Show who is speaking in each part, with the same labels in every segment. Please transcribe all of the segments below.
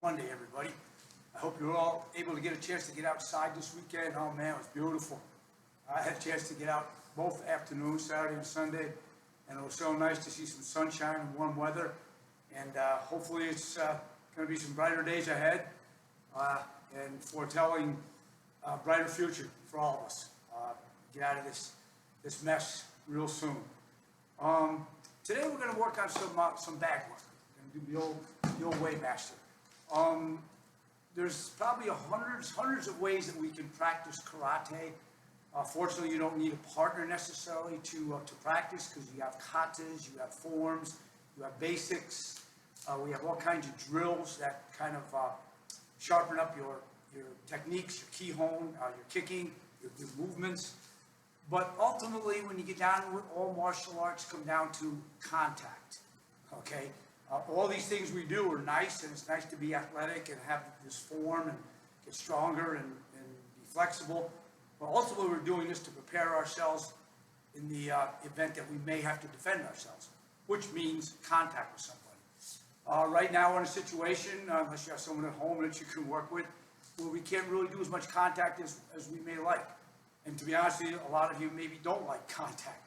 Speaker 1: Monday, everybody. I hope you're all able to get a chance to get outside this weekend. Oh man, it was beautiful. I had a chance to get out both afternoons, Saturday and Sunday, and it was so nice to see some sunshine and warm weather. And hopefully it's going to be some brighter days ahead and foretelling a brighter future for all of us. Get out of this mess real soon. Today we're going to work on some bag work. We're going to do the old Waymaster. There's probably hundreds of ways that we can practice karate. Fortunately, you don't need a partner necessarily to practice, because you have katas, you have forms, you have basics. We have all kinds of drills that kind of sharpen up your techniques, your kihon, your kicking, your movements. But ultimately, when you get down to it, all martial arts come down to contact. Okay? All these things we do are nice, and it's nice to be athletic and have this form and get stronger and be flexible. But ultimately, we're doing this to prepare ourselves in the event that we may have to defend ourselves, which means contact with somebody. Right now, we're in a situation, unless you have someone at home that you can work with, where we can't really do as much contact as we may like. And to be honest with you, a lot of you maybe don't like contact.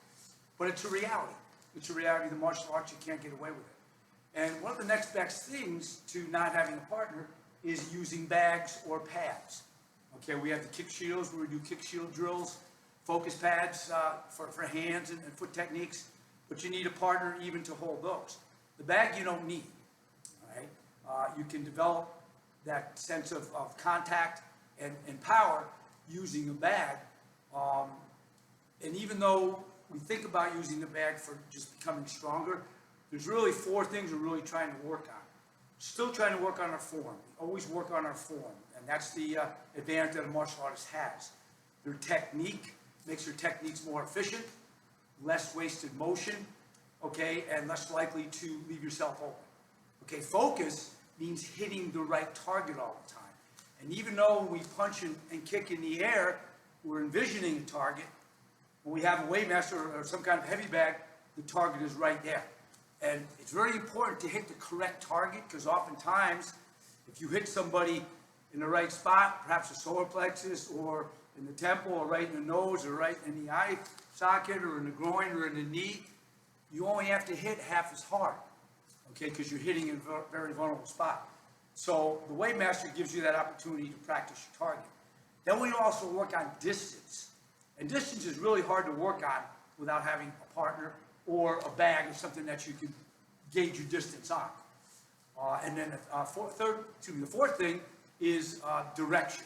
Speaker 1: But it's a reality. It's a reality of the martial arts. You can't get away with it. And one of the next best things to not having a partner is using bags or pads. Okay, we have the kick shields where we do kick shield drills, focus pads for hands and foot techniques, but you need a partner even to hold those. The bag you don't need, all right? You can develop that sense of contact and power using a bag. And even though we think about using the bag for just becoming stronger, there's really 4 things we're really trying to work on. Still trying to work on our form. We always work on our form, and that's the advantage that a martial artist has. Their technique makes your techniques more efficient, less wasted motion, okay, and less likely to leave yourself open. Okay, focus means hitting the right target all the time. And even though we punch and kick in the air, we're envisioning a target. When we have a Waymaster or some kind of heavy bag, the target is right there. And it's very important to hit the correct target, because oftentimes, if you hit somebody in the right spot, perhaps a solar plexus or in the temple or right in the nose or right in the eye socket or in the groin or in the knee, you only have to hit half as hard, okay, because you're hitting in a very vulnerable spot. So the Waymaster gives you that opportunity to practice your target. Then we also work on distance. And distance is really hard to work on without having a partner or a bag or something that you can gauge your distance on. And then the fourth thing is direction.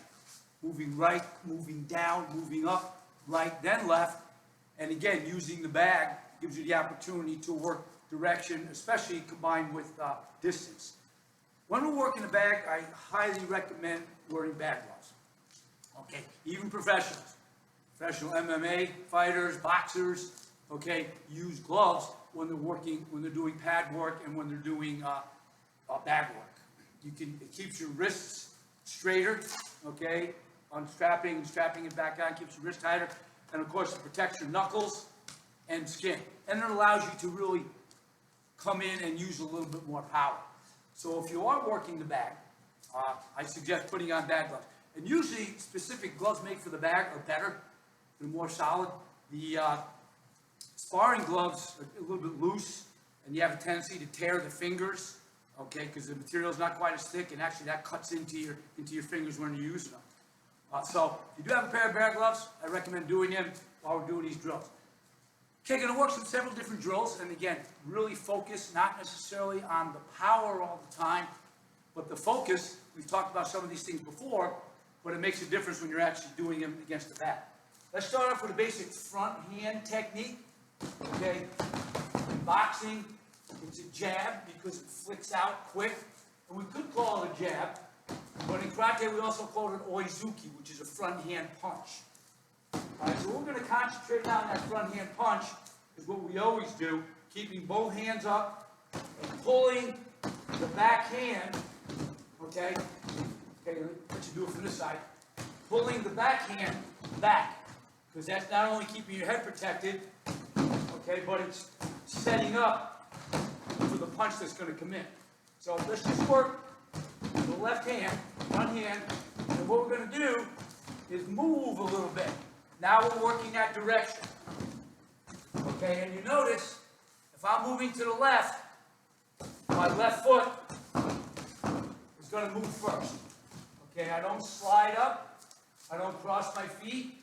Speaker 1: Moving right, moving down, moving up, right, then left. And again, using the bag gives you the opportunity to work direction, especially combined with distance. When we're working the bag, I highly recommend wearing bag gloves. Okay, even professionals, professional MMA fighters, boxers, okay, use gloves when they're doing pad work and when they're doing bag work. It keeps your wrists straighter, okay, unstrapping and strapping it back on keeps your wrist tighter, and of course it protects your knuckles and skin, and it allows you to really come in and use a little bit more power. So if you are working the bag, I suggest putting on bag gloves. And usually specific gloves made for the bag are better, they're more solid. The sparring gloves are a little bit loose, and you have a tendency to tear the fingers, okay, because the material is not quite as thick, and actually that cuts into your fingers when you're using them. So if you do have a pair of bag gloves, I recommend doing them while we're doing these drills. Okay, going to work several different drills, and again, really focus not necessarily on the power all the time, but the focus. We've talked about some of these things before, but it makes a difference when you're actually doing them against the bag. Let's start off with a basic front hand technique. Okay, in boxing, it's a jab because it flicks out quick, and we could call it a jab, but in karate we also call it an oizuki, which is a front hand punch. All right, so we're going to concentrate now on that front hand punch, is what we always do, keeping both hands up and pulling the back hand, okay, let you do it from this side, pulling the back hand back, because that's not only keeping your head protected, okay, but it's setting up for the punch that's going to come in. So let's just work the the left hand, front hand, and what we're going to do is move a little bit. Now we're working that direction. Okay, and you notice, if I'm moving to the left, my left foot is going to move first. Okay, I don't slide up, I don't cross my feet,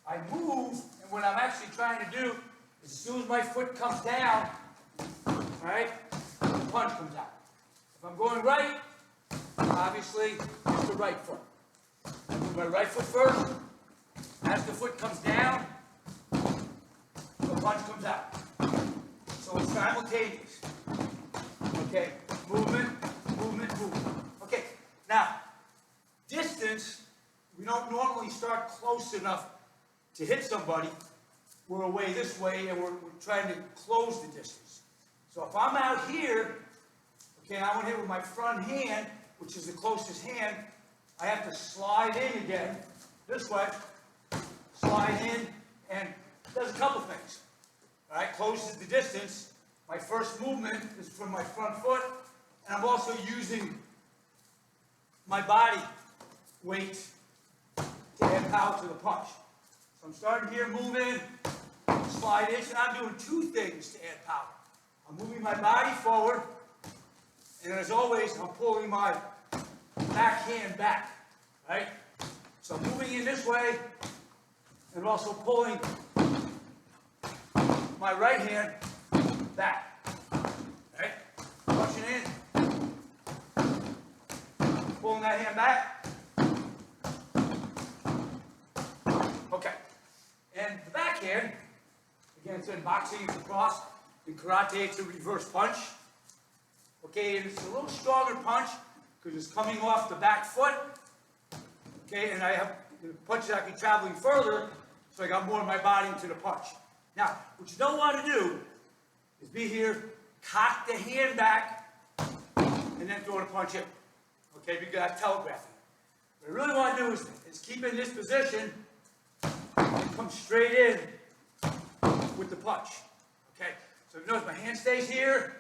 Speaker 1: I move, and what I'm actually trying to do is as soon as my foot comes down, right, the punch comes out. If I'm going right, obviously, it's the right foot. I move my right foot first. As the foot comes down, the punch comes out. So it's simultaneous. Okay, movement, movement, movement. Okay, now, distance, we don't normally start close enough to hit somebody. We're away this way, and we're trying to close the distance. So if I'm out here, okay, and I want to hit with my front hand, which is the closest hand, I have to slide in again, this way, slide in, and does a couple things. All right, closes the distance. My first movement is from my front foot, and I'm also using my body weight to add power to the punch. So I'm starting here, moving, slide in, and I'm doing two things to add power. I'm moving my body forward, and as always, I'm pulling my back hand back, right? So I'm moving in this way, and also pulling my right hand back, right? Punching in, pulling that hand back. Okay, and the back hand, again, it's in boxing, it's a cross. In karate, it's a reverse punch. Okay, and it's a little stronger punch because it's coming off the back foot. Okay, and I have the punches actually traveling further, so I got more of my body into the punch. Now, what you don't want to do is be here, cock the hand back, and then throw the punch in. Okay, because that's telegraphing. What I really want to do is keep in this position and come straight in with the punch. Okay, so you notice my hand stays here.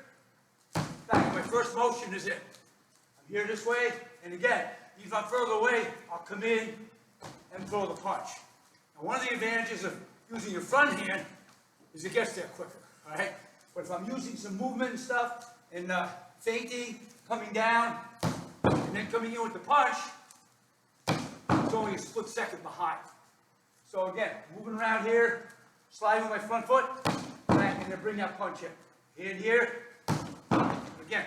Speaker 1: Back, my first motion is in. I'm here this way, and again, if I'm further away, I'll come in and throw the punch. Now, one of the advantages of using your front hand is it gets there quicker, all right? But if I'm using some movement and stuff, and feinting, coming down, and then coming in with the punch, it's only a split second behind. So again, moving around here, sliding with my front foot, back, and then bring that punch in. Hand here. Again,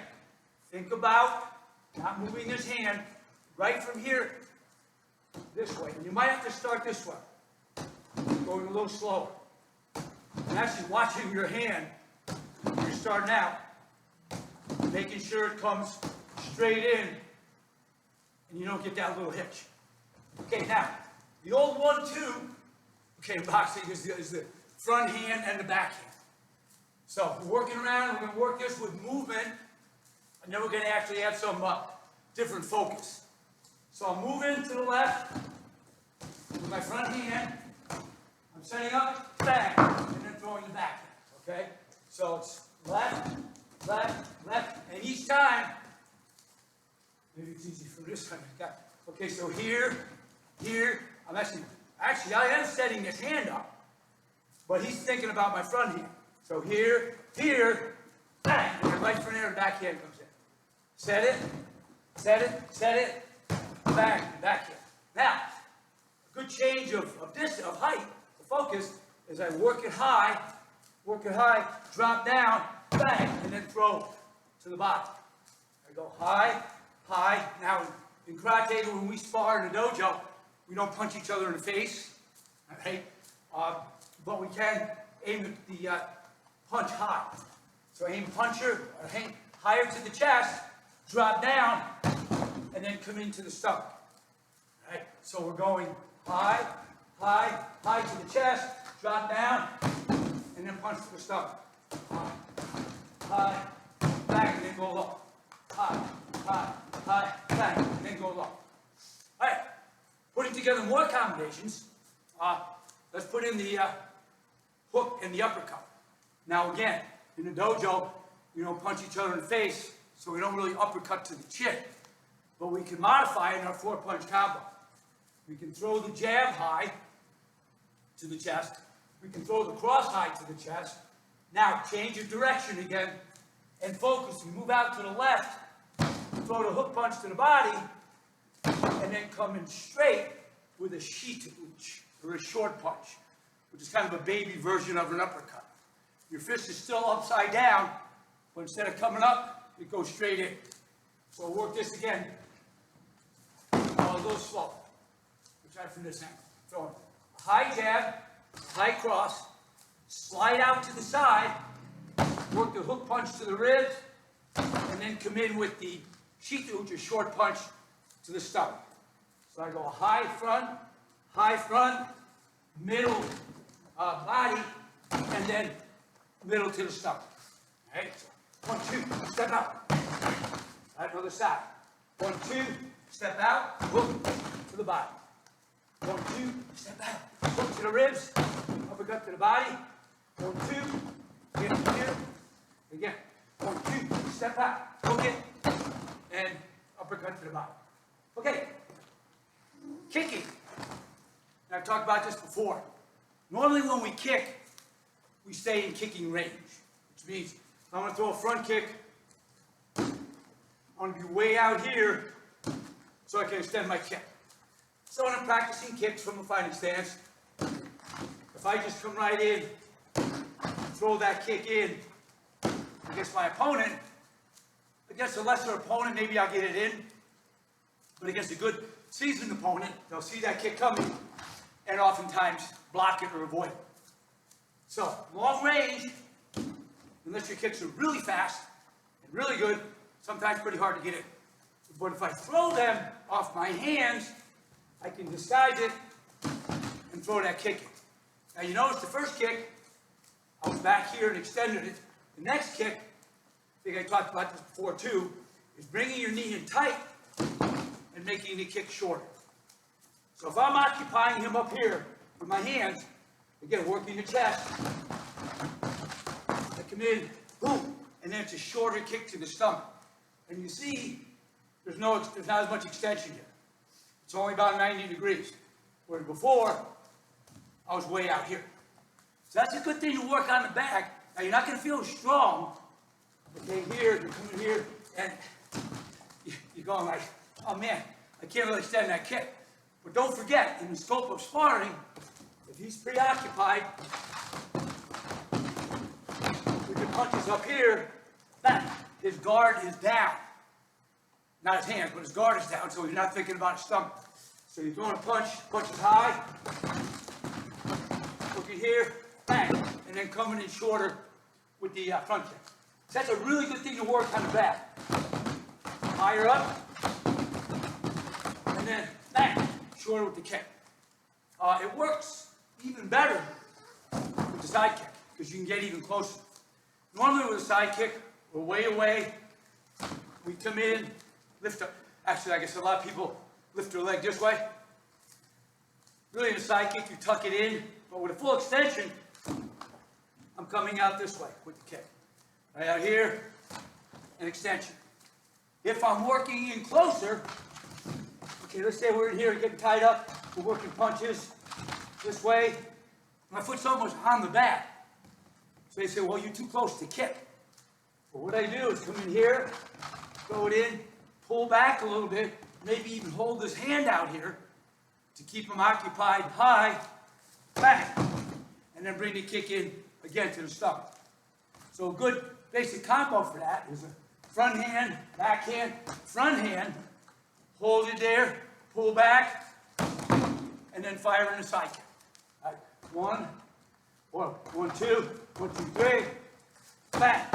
Speaker 1: think about not moving this hand right from here this way. And you might have to start this way, going a little slower. And actually watching your hand when you're starting out, making sure it comes straight in and you don't get that little hitch. Okay, now, the old 1-2, okay, in boxing is the front hand and the back hand. So we're working around, we're going to work this with movement, and then we're going to actually have some different focus. So I'm moving to the left with my front hand. I'm setting up, bang, and then throwing the back hand, okay? So it's left, left, left, and each time, maybe it's easy for this time. Okay, so here, I'm actually I am setting this hand up, but he's thinking about my front hand. So here, bang, and then right from there, the back hand comes in. Set it, bang, back hand. Now, a good change of height, the focus, is I work it high, drop down, bang, and then throw to the bottom. I go high. Now, in karate, when we spar in the dojo, we don't punch each other in the face, right? But we can aim the punch high. So aim puncher, or aim higher to the chest, drop down, and then come into the stomach. Right? So we're going high to the chest, drop down, and then punch to the stomach. High, back, and then go low. High, back, and then go low. All right, putting together more combinations. Let's put in the hook and the uppercut. Now again, in the dojo, we don't punch each other in the face, so we don't really uppercut to the chin. but we can modify it in our 4-punch combo. We can throw the jab high to the chest. We can throw the cross high to the chest. Now, change your direction again and focus. You move out to the left, throw the hook punch to the body, and then come in straight with a shita uch, or a short punch, which is kind of a baby version of an uppercut. Your fist is still upside down, but instead of coming up, it goes straight in. So we'll work this again. A little slow. We'll try from this angle. Throw a high jab, high cross, slide out to the side, work the hook punch to the ribs, and then come in with the shita uch, or short punch, to the stomach. So I go high front, middle body, and then middle to the stomach. All right, so 1, 2, step out. Right, other side. 1, 2, step out, hook to the body. 1, 2, step out, hook to the ribs, uppercut to the body. 1, 2, here, again. 1, 2, step out, hook it, and uppercut to the body. Okay, kicking. Now, I've talked about this before. Normally when we kick, we stay in kicking range, which means if I'm going to throw a front kick, I'm going to be way out here so I can extend my kick. So when I'm practicing kicks from a fighting stance, if I just come right in, throw that kick in against my opponent, against a lesser opponent, maybe I'll get it in. But against a good seasoned opponent, they'll see that kick coming and oftentimes block it or avoid it. So, long range, unless your kicks are really fast and really good, sometimes pretty hard to get in. But if I throw them off my hands, I can disguise it and throw that kick in. Now you notice the first kick, I was back here and extended it. The next kick, I think I talked about this before too, is bringing your knee in tight and making the kick shorter. So if I'm occupying him up here with my hands, again, working the chest, I come in, boom, and then it's a shorter kick to the stomach. And you see, there's not as much extension here. It's only about 90 degrees. Whereas before, I was way out here. So that's a good thing to work on the back. Now you're not going to feel strong. Okay, here, you're coming here, and you're going like, oh man, I can't really extend that kick. But don't forget, in the scope of sparring, if he's preoccupied with your punches up here, bang, his guard is down. Not his hands, but his guard is down, so he's not thinking about his stomach. So you're throwing a punch, punch is high, look at here, bang, and then coming in shorter with the front kick. So that's a really good thing to work on the back. Higher up, and then bang, shorter with the kick. It works even better with the side kick, because you can get even closer. Normally with a side kick, we're way away, we come in, lift up. Actually, I guess a lot of people lift their leg this way. Really in a side kick, you tuck it in, but with a full extension, I'm coming out this way with the kick. Right out here, an extension. If I'm working in closer, okay, let's say we're in here getting tied up, we're working punches this way, my foot's almost on the back. So they say, well, you're too close to kick. But what I do is come in here, throw it in, pull back a little bit, maybe even hold his hand out here to keep him occupied high, back, and then bring the kick in again to the stomach. So a good basic combo for that is a front hand, backhand, front hand, hold it there, pull back, and then fire in a side kick. All right, 1, 2, 1, 2, 3, bang,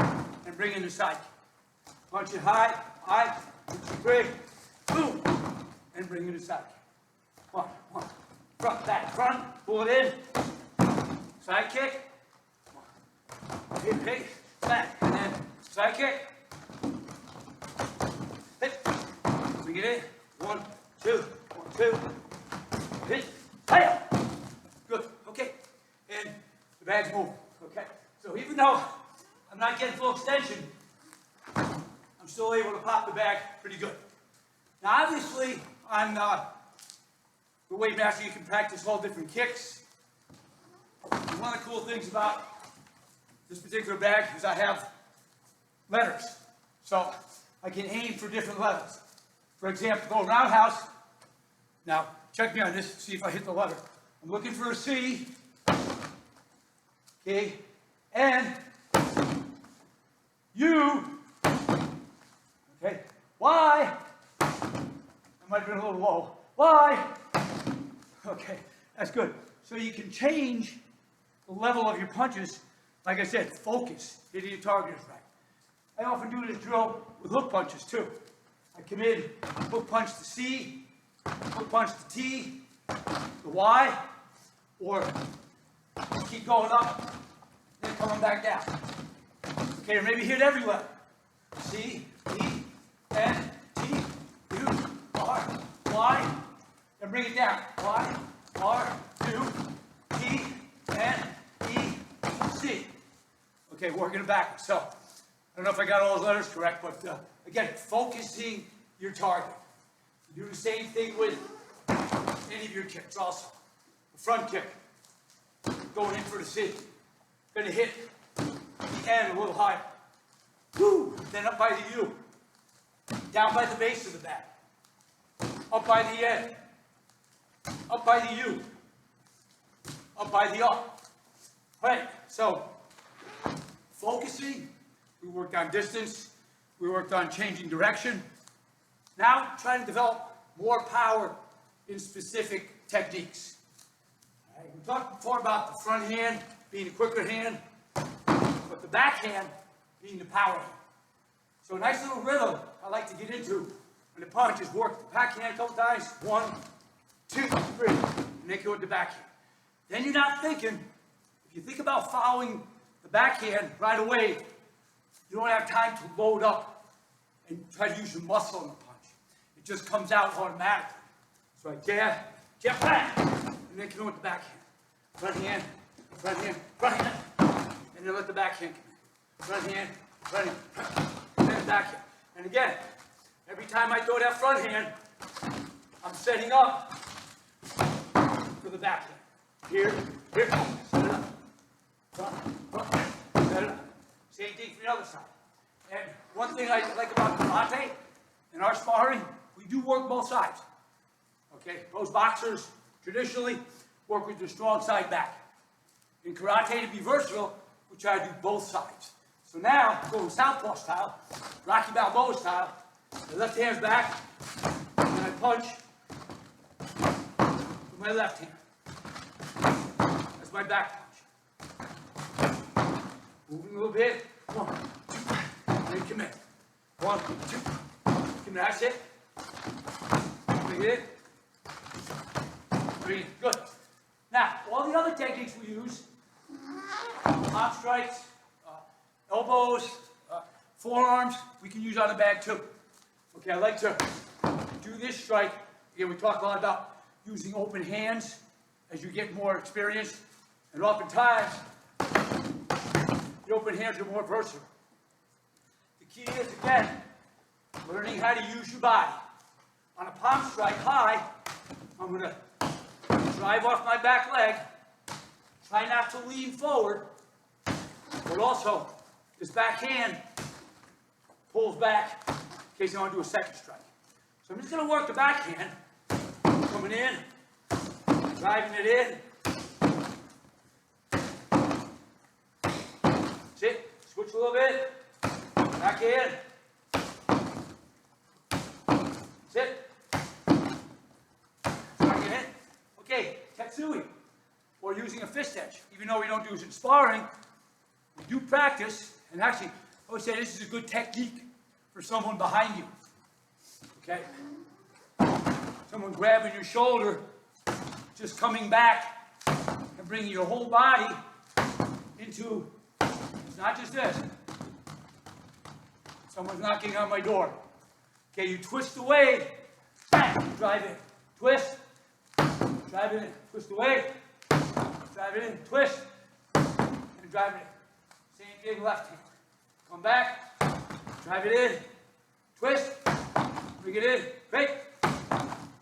Speaker 1: and bring in the side kick. Punch it high, 1, 2, 3, boom, and bring in the side kick. 1, front, back, front, pull it in, side kick, hit, back, and then side kick, hit, bring it in, 1, 2, 1, 2, hit, fire. Good, okay, and the bag's moving, okay. So even though I'm not getting full extension, I'm still able to pop the bag pretty good. Now, obviously, on the weight master, you can practice all different kicks. And one of the cool things about this particular bag is I have letters. So I can aim for different levels. For example, go roundhouse. Now, check me on this, see if I hit the letter. I'm looking for a C. Okay, and U. Okay, Y. That might have been a little low. Y. Okay, that's good. So you can change the level of your punches. Like I said, focus, hitting your target is right. I often do this drill with hook punches too. I come in, hook punch the C, hook punch the T, the Y, or keep going up, then coming back down. Okay, or maybe hit every letter. C, E, N, T, U, R, Y, and bring it down. Y, R, U, T, N, E, C. Okay, working it backwards. So, I don't know if I got all those letters correct, but again, focusing your target. You do the same thing with any of your kicks also. The front kick, going in for the C. Gonna hit the N a little higher. Woo! Then up by the U. Down by the base of the back. Up by the N. Up by the U. Up by the up. All right, so focusing, we worked on distance, we worked on changing direction. Now, trying to develop more power in specific techniques. All right, we talked before about the front hand being a quicker hand, but the back hand being the power hand. So a nice little rhythm I like to get into when the punch is work the back hand a couple times, 1, 2, 3, and then go with the back hand. Then you're not thinking, if you think about following the backhand right away, you don't have time to load up and try to use your muscle in the punch. It just comes out automatically. So I jab back, and then come in with the backhand. Front hand, front hand, front hand, and then let the backhand come in. Front hand, and then backhand. And again, every time I throw that front hand, I'm setting up for the backhand. Here, set it up. Front, set it up. Same thing for the other side. And one thing I like about karate, in our sparring, we do work both sides. Okay, most boxers traditionally work with their strong side back. In karate, to be versatile, we try to do both sides. So now, going southpaw style, Rocky Balboa style, the left hand's back, and I punch with my left hand. That's my back punch. Moving a little bit. 1, 2, then commit. 1, 2, commit. That's it. Bring it in. Bring it. Good. Now, all the other techniques we use, hop strikes, elbows, forearms, we can use on the bag too. Okay, I like to do this strike. Again, we talk a lot about using open hands as you get more experience, and oftentimes, the open hands are more versatile. The key is, again, learning how to use your body. On a palm strike high, I'm going to drive off my back leg, try not to lean forward, but also this back hand pulls back in case I want to do a second strike. So I'm just going to work the backhand, coming in, driving it in. That's it. Switch a little bit. Back in. That's it. Back in. Okay, Tetsui, or using a fist edge. Even though we don't use it in sparring, we do practice, and actually, I always say this is a good technique for someone behind you. Okay? Someone grabbing your shoulder, just coming back and bringing your whole body into, it's not just this. Someone's knocking on my door. Okay, you twist away, bang, drive in. Twist, drive it in. Twist away, drive it in. Twist, and drive it in. Same thing, left hand. Come back, drive it in. Twist, bring it in, break,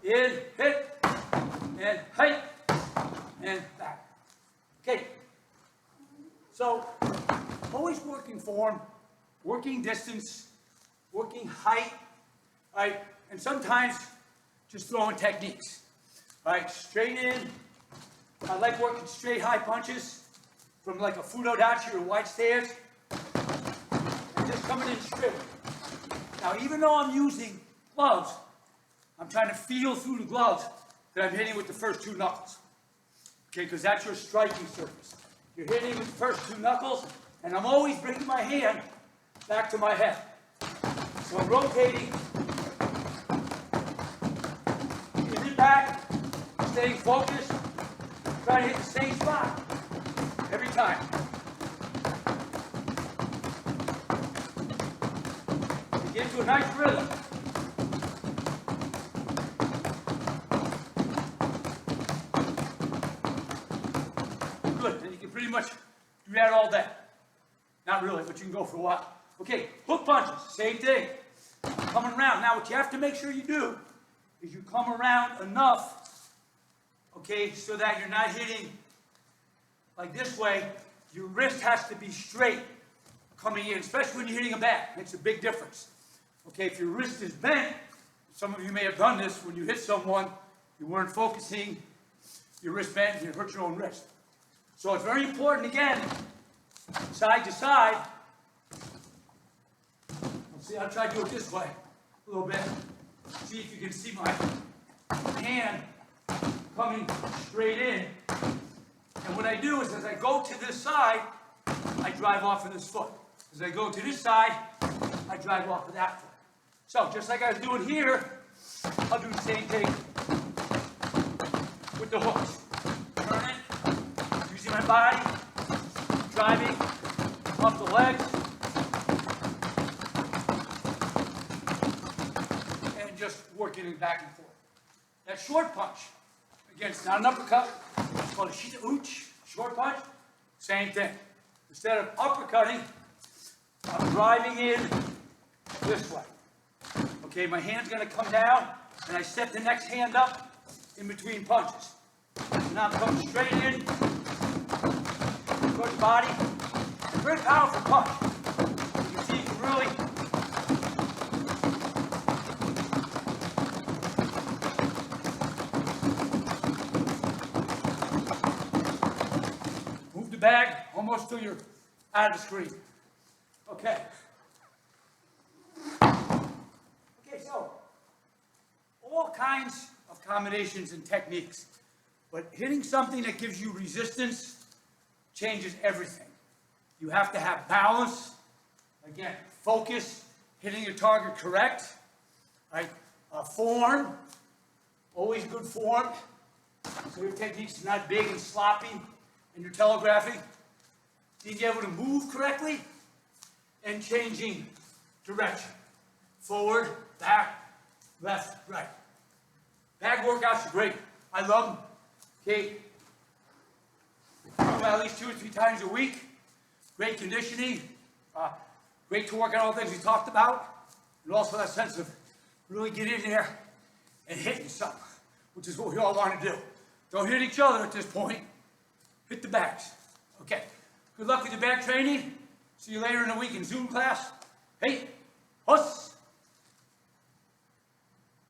Speaker 1: in, hit, and height, and back. Okay, so always working form, working distance, working height, right? And sometimes just throwing techniques. All right, straight in. I like working straight high punches from like a fudo dachi or wide stairs. And just coming in straight. Now, even though I'm using gloves, I'm trying to feel through the gloves that I'm hitting with the first two knuckles. Okay, because that's your striking surface. You're hitting with the first two knuckles, and I'm always bringing my hand back to my head. So I'm rotating, in and back, staying focused, trying to hit the same spot every time. To get to a nice rhythm. Good, and you can pretty much do that all day. Not really, but you can go for a while. Okay, hook punches, same thing. Coming around. Now, what you have to make sure you do is you come around enough, okay, so that you're not hitting like this way. Your wrist has to be straight coming in, especially when you're hitting a bag. Makes a big difference. Okay, if your wrist is bent, some of you may have done this when you hit someone, you weren't focusing, your wrist bent, and you hurt your own wrist. So it's very important, again, side to side. See, I'll try to do it this way a little bit. See if you can see my hand coming straight in. And what I do is as I go to this side, I drive off of this foot. As I go to this side, I drive off of that foot. So just like I was doing here, I'll do the same thing with the hooks. Turn it, using my body, driving off the legs, and just working it back and forth. That short punch, again, it's not an uppercut, it's called a shita uch, short punch, same thing. Instead of uppercutting, I'm driving in this way. Okay, my hand's gonna come down, and I set the next hand up in between punches. Now I'm coming straight in, towards the body. Very powerful punch. You can see you can really move the bag almost till you're out of the screen. Okay. Okay, so all kinds of combinations and techniques, but hitting something that gives you resistance changes everything. You have to have balance, again, focus, hitting your target correct, right? Form, always good form. So your technique's not big and sloppy in your telegraphing. Being able to move correctly and changing direction. Forward, back, left, right. Bag workouts are great. I love them. Okay. At least 2 or 3 times a week. Great conditioning. Great to work on all the things we talked about. And also that sense of really get in there and hitting something, which is what we all want to do. Don't hit each other at this point. Hit the bags. Okay. Good luck with your bag training. See you later in the week in Zoom class. Hey, huss.